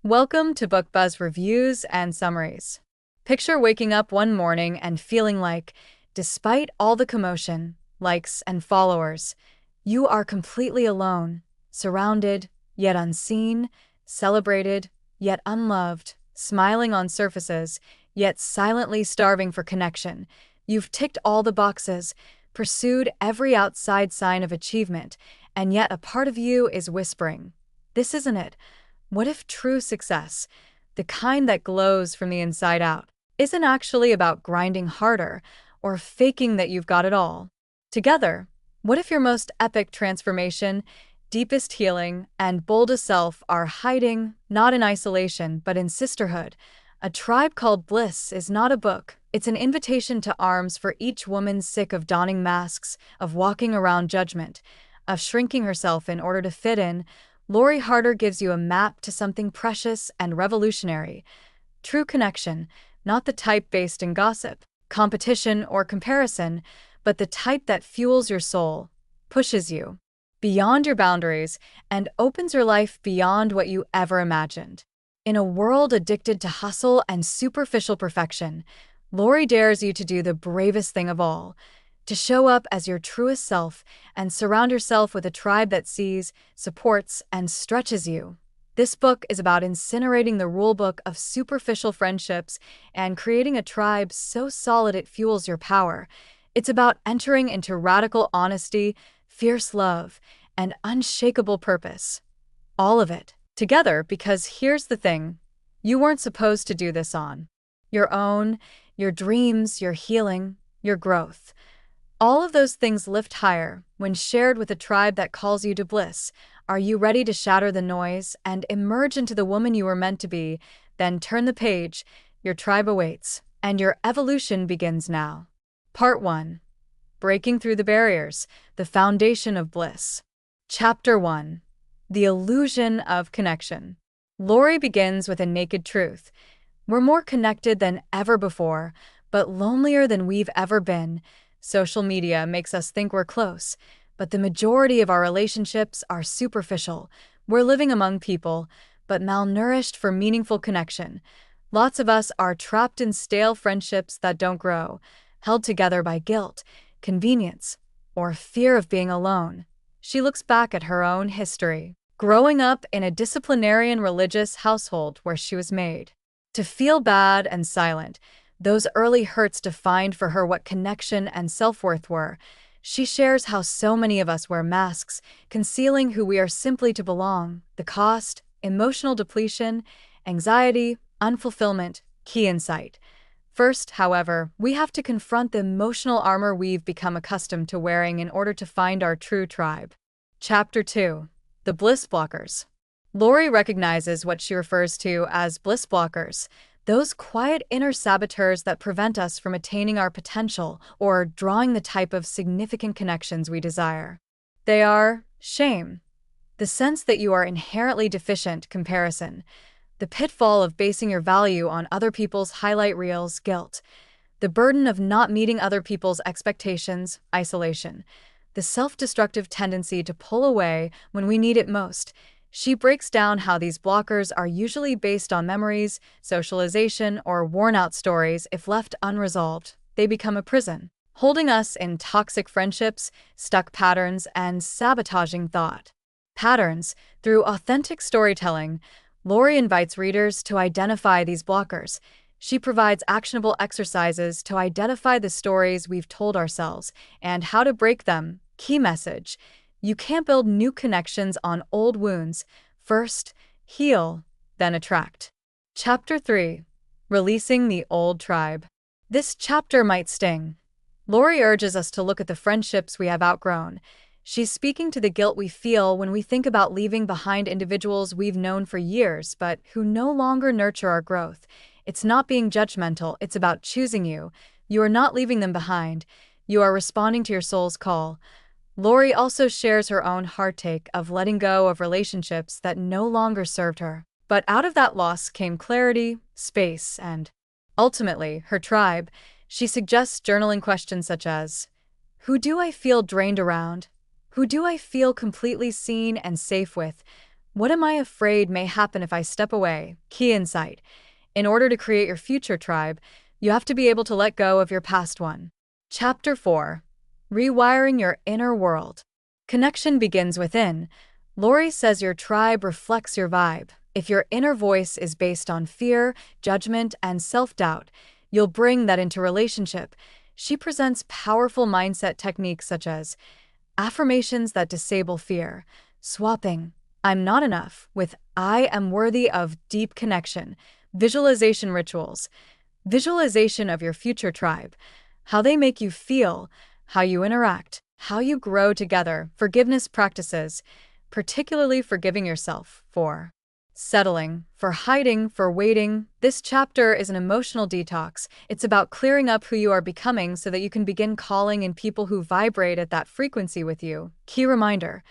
Welcome to Book Buzz Reviews and Summaries. Picture waking up one morning and feeling like, despite all the commotion, likes, and followers, you are completely alone, surrounded, yet unseen, celebrated, yet unloved, smiling on surfaces, yet silently starving for connection. You've ticked all the boxes, pursued every outside sign of achievement, and yet a part of you is whispering, "This isn't it." What if true success, the kind that glows from the inside out, isn't actually about grinding harder or faking that you've got it all? Together, what if your most epic transformation, deepest healing, and boldest self are hiding, not in isolation, but in sisterhood? A Tribe Called Bliss is not a book. It's an invitation to arms for each woman sick of donning masks, of walking around judgment, of shrinking herself in order to fit in. Lori Harder gives you a map to something precious and revolutionary. True connection, not the type based in gossip, competition, or comparison, but the type that fuels your soul, pushes you beyond your boundaries, and opens your life beyond what you ever imagined. In a world addicted to hustle and superficial perfection, Lori dares you to do the bravest thing of all, to show up as your truest self and surround yourself with a tribe that sees, supports, and stretches you. This book is about incinerating the rulebook of superficial friendships and creating a tribe so solid it fuels your power. It's about entering into radical honesty, fierce love, and unshakable purpose. All of it together, because here's the thing, you weren't supposed to do this on your own. Your dreams, your healing, your growth, all of those things lift higher when shared with a tribe that calls you to bliss. Are you ready to shatter the noise and emerge into the woman you were meant to be? Then turn the page. Your tribe awaits, and your evolution begins now. Part 1. Breaking Through the Barriers, the Foundation of Bliss. Chapter 1. The Illusion of Connection. Lori begins with a naked truth. We're more connected than ever before, but lonelier than we've ever been. Social media makes us think we're close, but the majority of our relationships are superficial. We're living among people, but malnourished for meaningful connection. Lots of us are trapped in stale friendships that don't grow, held together by guilt, convenience, or fear of being alone. She looks back at her own history, growing up in a disciplinarian religious household where she was made to feel bad and silent. Those early hurts defined for her what connection and self-worth were. She shares how so many of us wear masks, concealing who we are simply to belong. The cost, emotional depletion, anxiety, unfulfillment, key insight. First, however, we have to confront the emotional armor we've become accustomed to wearing in order to find our true tribe. Chapter 2. The Bliss Blockers. Lori recognizes what she refers to as bliss blockers, those quiet inner saboteurs that prevent us from attaining our potential or drawing the type of significant connections we desire. They are shame, the sense that you are inherently deficient; comparison, the pitfall of basing your value on other people's highlight reels; guilt, the burden of not meeting other people's expectations; isolation, the self-destructive tendency to pull away when we need it most. She breaks down how these blockers are usually based on memories, socialization, or worn-out stories. If left unresolved, they become a prison, holding us in toxic friendships, stuck patterns, and sabotaging thought patterns. Through authentic storytelling, Lori invites readers to identify these blockers. She provides actionable exercises to identify the stories we've told ourselves and how to break them. Key message: you can't build new connections on old wounds. First, heal, then attract. Chapter 3. Releasing the Old Tribe. This chapter might sting. Lori urges us to look at the friendships we have outgrown. She's speaking to the guilt we feel when we think about leaving behind individuals we've known for years but who no longer nurture our growth. It's not being judgmental, it's about choosing you. You are not leaving them behind. You are responding to your soul's call. Lori also shares her own heartache of letting go of relationships that no longer served her. But out of that loss came clarity, space, and, ultimately, her tribe. She suggests journaling questions such as, who do I feel drained around? Who do I feel completely seen and safe with? What am I afraid may happen if I step away? Key insight. In order to create your future tribe, you have to be able to let go of your past one. Chapter 4. Rewiring Your Inner World. Connection begins within. Lori says your tribe reflects your vibe. If your inner voice is based on fear, judgment, and self-doubt, you'll bring that into relationship. She presents powerful mindset techniques such as affirmations that disable fear, swapping "I'm not enough" with "I am worthy of" deep connection, visualization rituals, visualization of your future tribe, how they make you feel, how you interact, how you grow together, forgiveness practices, particularly forgiving yourself for settling, for hiding, for waiting. This chapter is an emotional detox. It's about clearing up who you are becoming so that you can begin calling in people who vibrate at that frequency with you. Key reminder: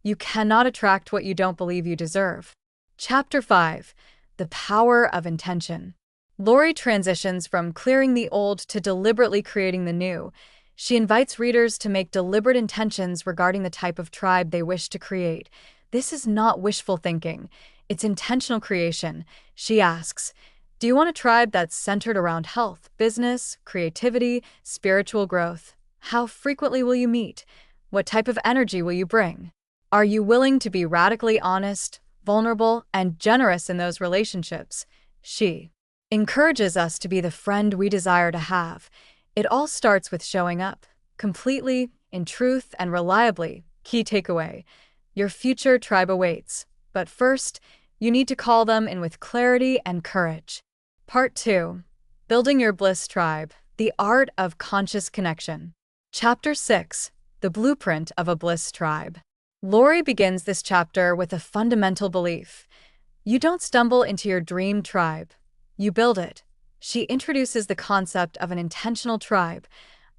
you cannot attract what you don't believe you deserve. Chapter 5. The Power of Intention. Lori transitions from clearing the old to deliberately creating the new. She invites readers to make deliberate intentions regarding the type of tribe they wish to create. This is not wishful thinking. It's intentional creation. She asks, do you want a tribe that's centered around health, business, creativity, spiritual growth? How frequently will you meet? What type of energy will you bring? Are you willing to be radically honest, vulnerable, and generous in those relationships? She encourages us to be the friend we desire to have. It all starts with showing up, completely, in truth, and reliably. Key takeaway: your future tribe awaits. But first, you need to call them in with clarity and courage. Part 2. Building Your Bliss Tribe. The Art of Conscious Connection. Chapter 6. The Blueprint of a Bliss Tribe. Lori begins this chapter with a fundamental belief. You don't stumble into your dream tribe. You build it. She introduces the concept of an intentional tribe,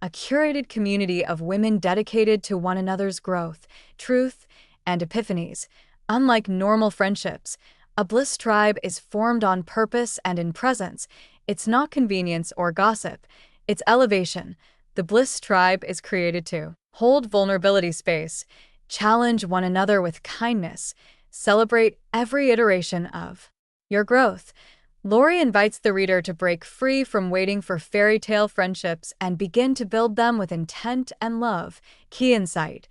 a curated community of women dedicated to one another's growth, truth, and epiphanies. Unlike normal friendships, a Bliss tribe is formed on purpose and in presence. It's not convenience or gossip. It's elevation. The Bliss tribe is created to hold vulnerability space, challenge one another with kindness, celebrate every iteration of your growth. Lori invites the reader to break free from waiting for fairy tale friendships and begin to build them with intent and love. Key insight: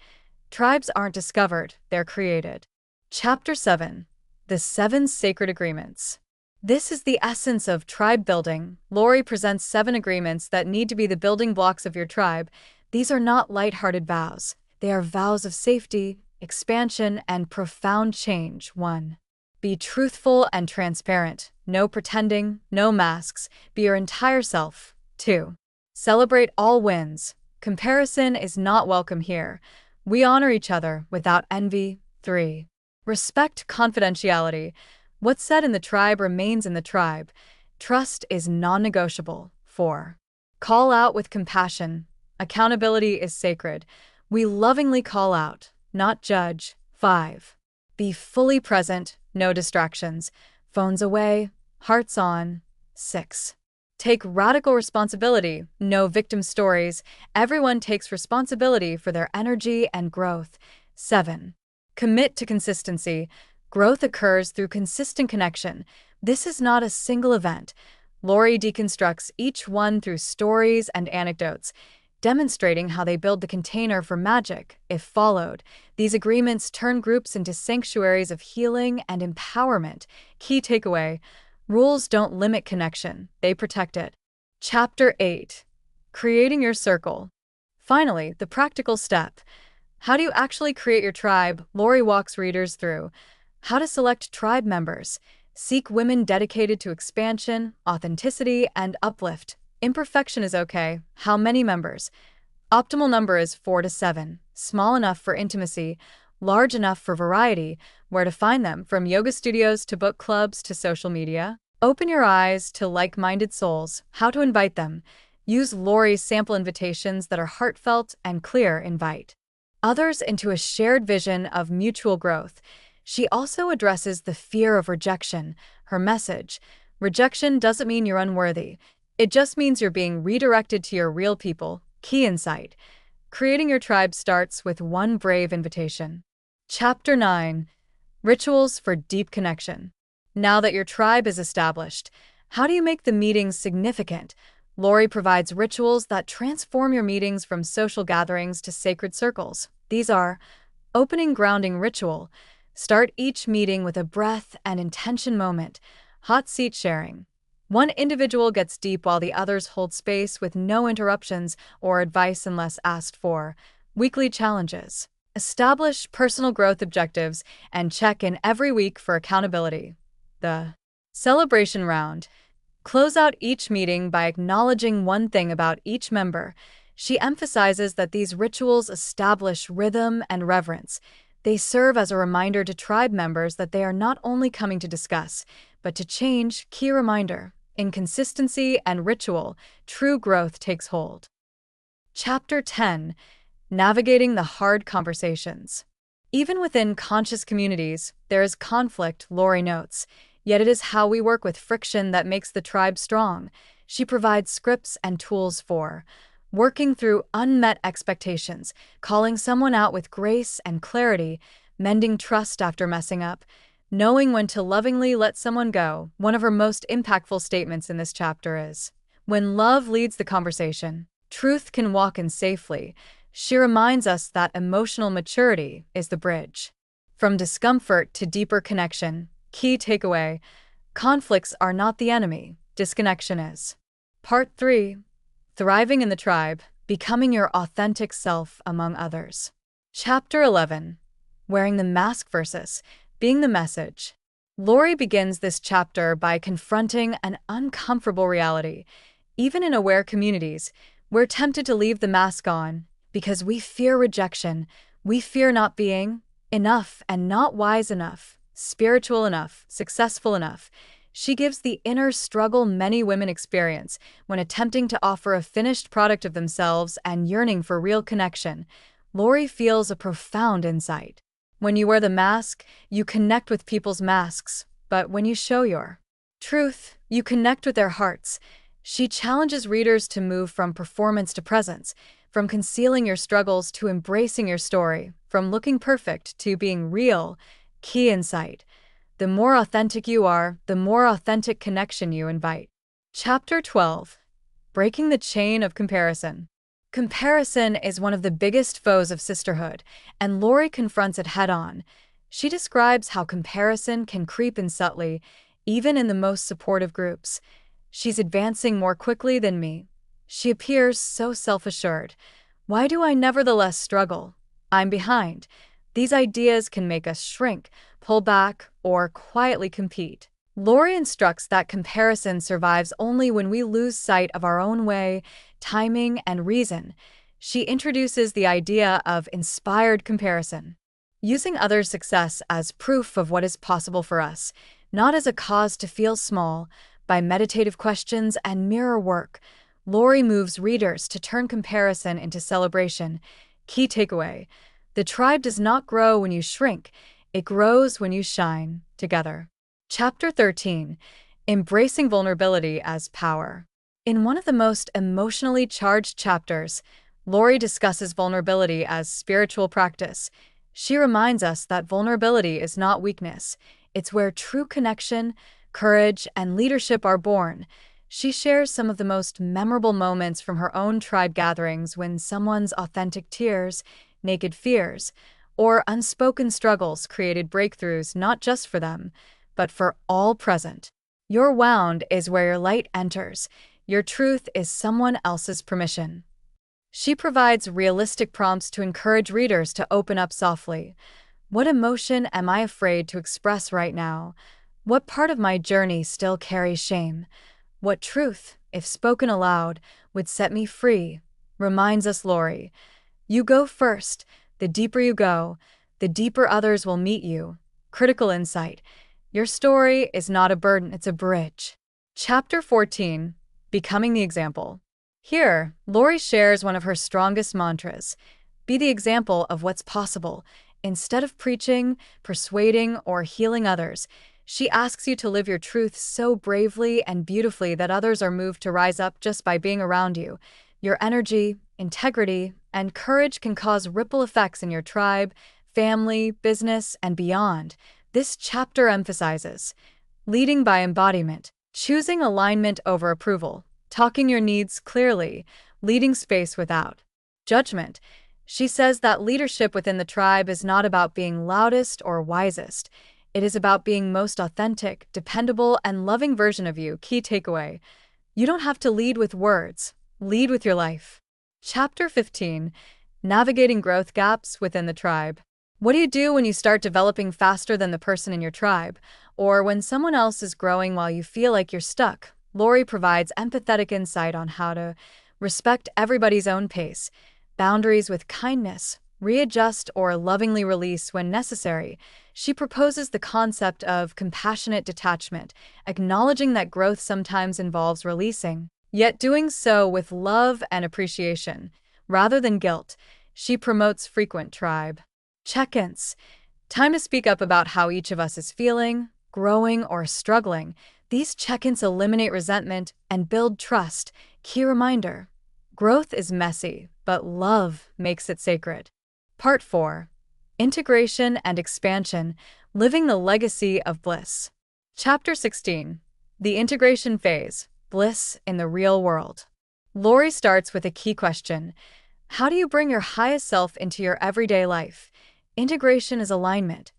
tribes aren't discovered, they're created. Chapter 7. The 7 Sacred Agreements. This is the essence of tribe building. Lori presents 7 agreements that need to be the building blocks of your tribe. These are not lighthearted vows. They are vows of safety, expansion, and profound change. 1. Be truthful and transparent. No pretending, no masks. Be your entire self. 2. Celebrate all wins. Comparison is not welcome here. We honor each other without envy. 3. Respect confidentiality. What's said in the tribe remains in the tribe. Trust is non-negotiable. 4. Call out with compassion. Accountability is sacred. We lovingly call out, not judge. 5. Be fully present, no distractions. Phones away, hearts on. 6. Take radical responsibility, no victim stories. Everyone takes responsibility for their energy and growth. 7. Commit to consistency. Growth occurs through consistent connection. This is not a single event. Lori deconstructs each one through stories and anecdotes, demonstrating how they build the container for magic. If followed, these agreements turn groups into sanctuaries of healing and empowerment. Key takeaway: rules don't limit connection, they protect it. Chapter 8. Creating Your Circle. Finally, the practical step. How do you actually create your tribe? Lori walks readers through how to select tribe members, seek women dedicated to expansion, authenticity, and uplift. Imperfection is okay. How many members? Optimal number is 4 to 7. Small enough for intimacy, large enough for variety. Where to find them? From yoga studios to book clubs to social media. Open your eyes to like-minded souls. How to invite them? Use Lori's sample invitations that are heartfelt and clear. Invite others into a shared vision of mutual growth. She also addresses the fear of rejection. Her message: rejection doesn't mean you're unworthy. It just means you're being redirected to your real people. Key insight: creating your tribe starts with one brave invitation. Chapter 9. Rituals for deep connection. Now that your tribe is established, how do you make the meetings significant? Lori provides rituals that transform your meetings from social gatherings to sacred circles. These are opening grounding ritual. Start each meeting with a breath and intention moment. Hot seat sharing. One individual gets deep while the others hold space with no interruptions or advice unless asked for. Weekly challenges. Establish personal growth objectives and check in every week for accountability. The celebration round. Close out each meeting by acknowledging one thing about each member. She emphasizes that these rituals establish rhythm and reverence. They serve as a reminder to tribe members that they are not only coming to discuss, but to change. Key reminder. In consistency and ritual, true growth takes hold. Chapter 10. Navigating the hard conversations. Even within conscious communities, there is conflict, Lori notes. Yet it is how we work with friction that makes the tribe strong. She provides scripts and tools for working through unmet expectations, calling someone out with grace and clarity, mending trust after messing up, knowing when to lovingly let someone go. One of her most impactful statements in this chapter is, "When love leads the conversation, truth can walk in safely." She reminds us that emotional maturity is the bridge. From discomfort to deeper connection. Key takeaway: conflicts are not the enemy, disconnection is. Part 3. Thriving in the tribe, becoming your authentic self among others. Chapter 11. Wearing the mask versus being the message. Lori begins this chapter by confronting an uncomfortable reality. Even in aware communities, we're tempted to leave the mask on because we fear rejection. We fear not being enough and not wise enough, spiritual enough, successful enough. She gives the inner struggle many women experience when attempting to offer a finished product of themselves and yearning for real connection. Lori feels a profound insight. When you wear the mask, you connect with people's masks, but when you show your truth, you connect with their hearts. She challenges readers to move from performance to presence, from concealing your struggles to embracing your story, from looking perfect to being real. Key insight: the more authentic you are, the more authentic connection you invite. Chapter 12. Breaking the chain of comparison. Comparison is one of the biggest foes of sisterhood, and Lori confronts it head-on. She describes how comparison can creep in subtly, even in the most supportive groups. She's advancing more quickly than me. She appears so self-assured. Why do I nevertheless struggle? I'm behind. These ideas can make us shrink, pull back, or quietly compete. Lori instructs that comparison survives only when we lose sight of our own way, timing, and reason. She introduces the idea of inspired comparison, using others' success as proof of what is possible for us, not as a cause to feel small. By meditative questions and mirror work, Lori moves readers to turn comparison into celebration. Key takeaway: the tribe does not grow when you shrink, it grows when you shine together. Chapter 13. Embracing vulnerability as power. In one of the most emotionally charged chapters, Lori discusses vulnerability as spiritual practice. She reminds us that vulnerability is not weakness, it's where true connection, courage, and leadership are born. She shares some of the most memorable moments from her own tribe gatherings when someone's authentic tears, naked fears, or unspoken struggles created breakthroughs not just for them, but for all present. Your wound is where your light enters. Your truth is someone else's permission. She provides realistic prompts to encourage readers to open up softly. What emotion am I afraid to express right now? What part of my journey still carries shame? What truth, if spoken aloud, would set me free? Reminds us Lori. You go first. The deeper you go, the deeper others will meet you. Critical insight: your story is not a burden, it's a bridge. Chapter 14. Becoming the example. Here, Lori shares one of her strongest mantras: be the example of what's possible. Instead of preaching, persuading, or healing others, she asks you to live your truth so bravely and beautifully that others are moved to rise up just by being around you. Your energy, integrity, and courage can cause ripple effects in your tribe, family, business, and beyond. This chapter emphasizes leading by embodiment, choosing alignment over approval, talking your needs clearly, leading space without judgment. She says that leadership within the tribe is not about being loudest or wisest. It is about being most authentic, dependable, and loving version of you. Key takeaway: you don't have to lead with words, lead with your life. Chapter 15. Navigating growth gaps within the tribe. What do you do when you start developing faster than the person in your tribe, or when someone else is growing while you feel like you're stuck? Lori provides empathetic insight on how to respect everybody's own pace, boundaries with kindness, readjust or lovingly release when necessary. She proposes the concept of compassionate detachment, acknowledging that growth sometimes involves releasing, yet doing so with love and appreciation, rather than guilt. She promotes frequent tribe check-ins. Time to speak up about how each of us is feeling, growing, or struggling. These check-ins eliminate resentment and build trust. Key reminder: growth is messy, but love makes it sacred. Part 4. Integration and Expansion, Living the Legacy of Bliss. Chapter 16. The Integration Phase, Bliss in the Real World. Lori starts with a key question. How do you bring your highest self into your everyday life? Integration is alignment.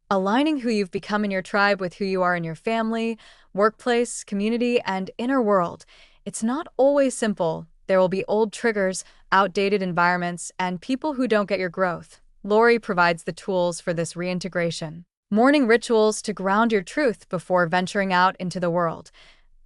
Aligning who you've become in your tribe with who you are in your family, workplace, community, and inner world. It's not always simple. There will be old triggers, outdated environments, and people who don't get your growth. Lori provides the tools for this reintegration. Morning rituals to ground your truth before venturing out into the world.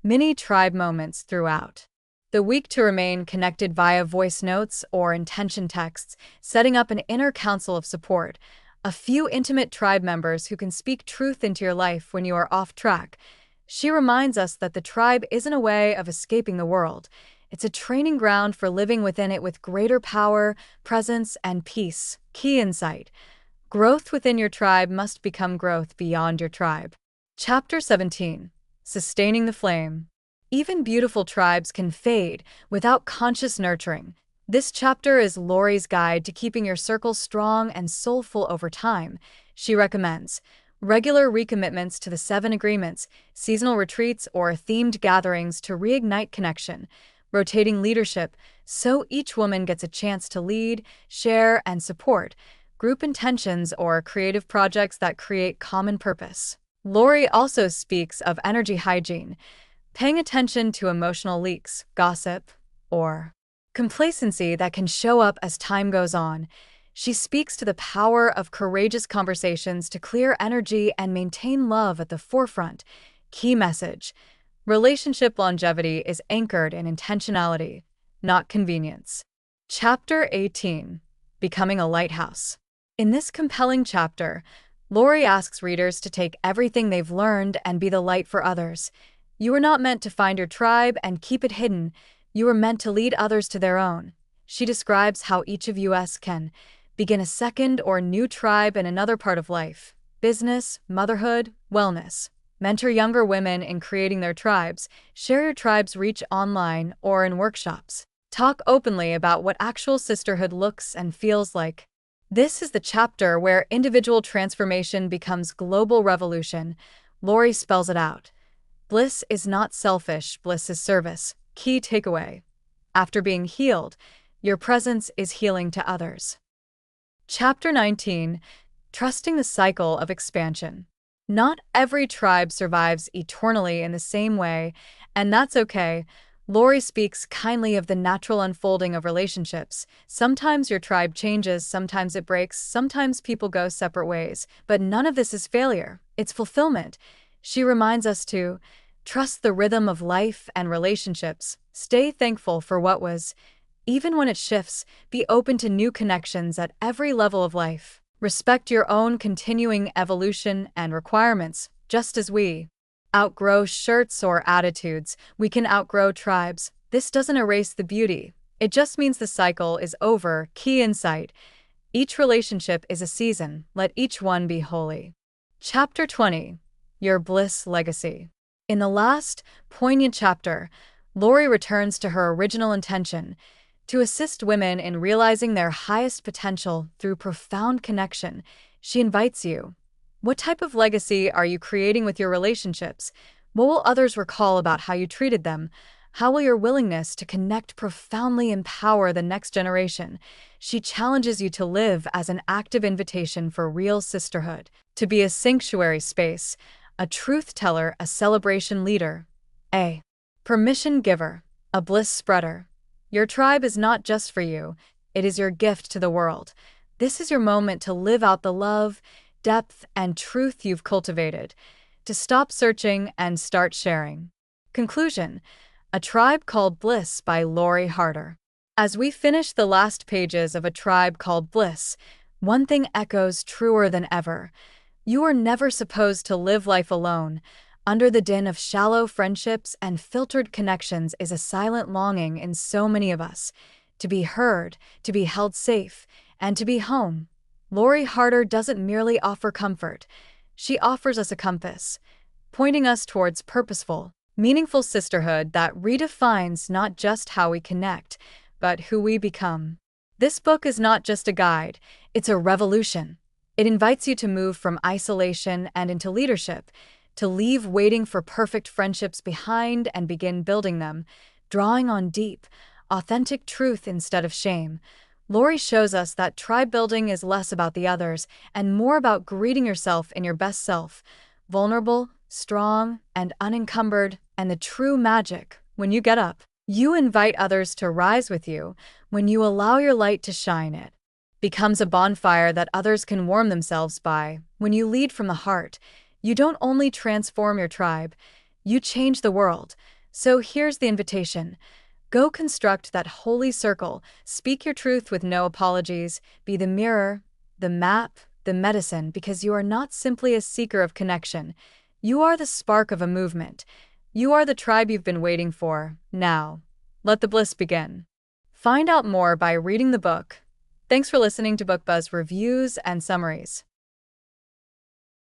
Mini tribe moments throughout the week to remain connected via voice notes or intention texts, setting up an inner council of support. A few intimate tribe members who can speak truth into your life when you are off track. She reminds us that the tribe isn't a way of escaping the world. It's a training ground for living within it with greater power, presence, and peace. Key insight: growth within your tribe must become growth beyond your tribe. Chapter 17. Sustaining the Flame. Even beautiful tribes can fade without conscious nurturing. This chapter is Lori's guide to keeping your circle strong and soulful over time. She recommends regular recommitments to the 7 agreements, seasonal retreats, or themed gatherings to reignite connection, rotating leadership so each woman gets a chance to lead, share, and support, group intentions, or creative projects that create common purpose. Lori also speaks of energy hygiene, paying attention to emotional leaks, gossip, or complacency that can show up as time goes on. She speaks to the power of courageous conversations to clear energy and maintain love at the forefront. Key message: relationship longevity is anchored in intentionality, not convenience. Chapter 18. Becoming a Lighthouse. In this compelling chapter, Lori asks readers to take everything they've learned and be the light for others. You are not meant to find your tribe and keep it hidden. You are meant to lead others to their own. She describes how each of us can begin a second or new tribe in another part of life: business, motherhood, wellness. Mentor younger women in creating their tribes. Share your tribe's reach online or in workshops. Talk openly about what actual sisterhood looks and feels like. This is the chapter where individual transformation becomes global revolution. Lori spells it out. Bliss is not selfish, bliss is service. Key takeaway: after being healed, your presence is healing to others. Chapter 19. Trusting the Cycle of Expansion. Not every tribe survives eternally in the same way, and that's okay. Lori speaks kindly of the natural unfolding of relationships. Sometimes your tribe changes, sometimes it breaks, sometimes people go separate ways, but none of this is failure. It's fulfillment. She reminds us to trust the rhythm of life and relationships, stay thankful for what was, even when it shifts, be open to new connections at every level of life. Respect your own continuing evolution and requirements, just as we outgrow shirts or attitudes, we can outgrow tribes. This doesn't erase the beauty. It just means the cycle is over. Key insight: each relationship is a season, let each one be holy. Chapter 20. Your Bliss Legacy. In the last, poignant chapter, Lori returns to her original intention: to assist women in realizing their highest potential through profound connection. She invites you, What type of legacy are you creating with your relationships? What will others recall about how you treated them? How will your willingness to connect profoundly empower the next generation? She challenges you to live as an active invitation for real sisterhood, to be a sanctuary space, a truth teller, a celebration leader, a permission giver, a bliss spreader. Your tribe is not just for you, it is your gift to the world. This is your moment to live out the love, depth, and truth you've cultivated, to stop searching and start sharing. Conclusion: A Tribe Called Bliss by Lori Harder. As we finish the last pages of A Tribe Called Bliss, one thing echoes truer than ever. You are never supposed to live life alone. Under the din of shallow friendships and filtered connections is a silent longing in so many of us, to be heard, to be held safe, and to be home. Lori Harder doesn't merely offer comfort. She offers us a compass, pointing us towards purposeful, meaningful sisterhood that redefines not just how we connect, but who we become. This book is not just a guide, it's a revolution. It invites you to move from isolation and into leadership, to leave waiting for perfect friendships behind and begin building them, drawing on deep, authentic truth instead of shame. Lori shows us that tribe building is less about the others and more about greeting yourself in your best self, vulnerable, strong, and unencumbered, and the true magic, when you get up. You invite others to rise with you when you allow your light to shine. It becomes a bonfire that others can warm themselves by. When you lead from the heart, you don't only transform your tribe, you change the world. So here's the invitation. Go construct that holy circle, speak your truth with no apologies, be the mirror, the map, the medicine, because you are not simply a seeker of connection. You are the spark of a movement. You are the tribe you've been waiting for. Now, let the bliss begin. Find out more by reading the book. Thanks for listening to BookBuzz Reviews and Summaries.